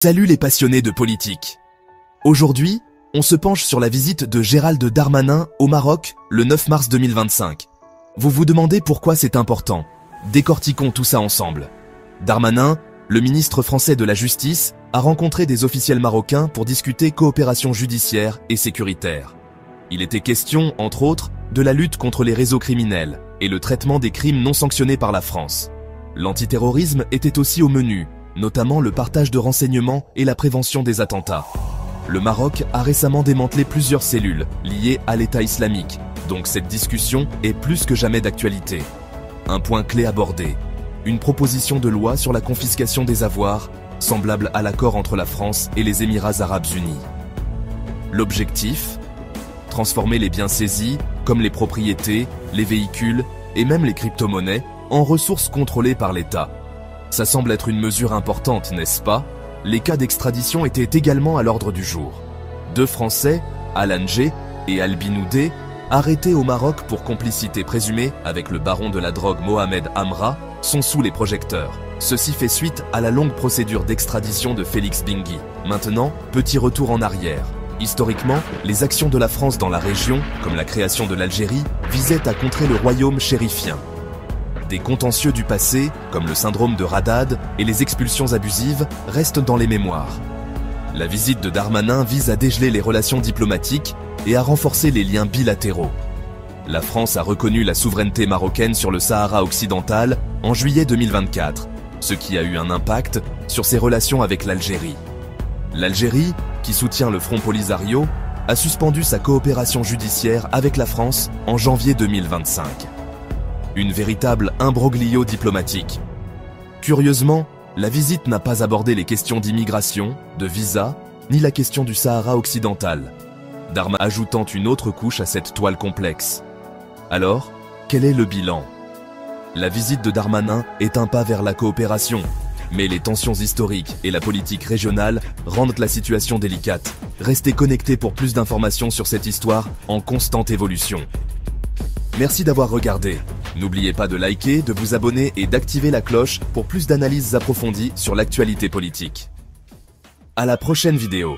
Salut les passionnés de politique. Aujourd'hui, on se penche sur la visite de Gérald Darmanin au Maroc le 9 mars 2025. Vous vous demandez pourquoi c'est important. Décortiquons tout ça ensemble. Darmanin, le ministre français de la Justice, a rencontré des officiels marocains pour discuter coopération judiciaire et sécuritaire. Il était question, entre autres, de la lutte contre les réseaux criminels et le traitement des crimes non sanctionnés par la France. L'antiterrorisme était aussi au menu, notamment le partage de renseignements et la prévention des attentats. Le Maroc a récemment démantelé plusieurs cellules liées à l'État islamique, donc cette discussion est plus que jamais d'actualité. Un point clé abordé, une proposition de loi sur la confiscation des avoirs, semblable à l'accord entre la France et les Émirats arabes unis. L'objectif ? Transformer les biens saisis, comme les propriétés, les véhicules et même les crypto-monnaies, en ressources contrôlées par l'État. Ça semble être une mesure importante, n'est-ce pas? Les cas d'extradition étaient également à l'ordre du jour. Deux Français, Alan G et Albin Oudé, arrêtés au Maroc pour complicité présumée avec le baron de la drogue Mohamed Amra, sont sous les projecteurs. Ceci fait suite à la longue procédure d'extradition de Félix Bingui. Maintenant, petit retour en arrière. Historiquement, les actions de la France dans la région, comme la création de l'Algérie, visaient à contrer le royaume chérifien. Des contentieux du passé, comme le syndrome de Radad et les expulsions abusives, restent dans les mémoires. La visite de Darmanin vise à dégeler les relations diplomatiques et à renforcer les liens bilatéraux. La France a reconnu la souveraineté marocaine sur le Sahara occidental en juillet 2024, ce qui a eu un impact sur ses relations avec l'Algérie. L'Algérie, qui soutient le Front Polisario, a suspendu sa coopération judiciaire avec la France en janvier 2025. Une véritable imbroglio diplomatique. Curieusement, la visite n'a pas abordé les questions d'immigration, de visa, ni la question du Sahara occidental, Darmanin ajoutant une autre couche à cette toile complexe. Alors, quel est le bilan? La visite de Darmanin est un pas vers la coopération, mais les tensions historiques et la politique régionale rendent la situation délicate. Restez connectés pour plus d'informations sur cette histoire en constante évolution. Merci d'avoir regardé. N'oubliez pas de liker, de vous abonner et d'activer la cloche pour plus d'analyses approfondies sur l'actualité politique. À la prochaine vidéo.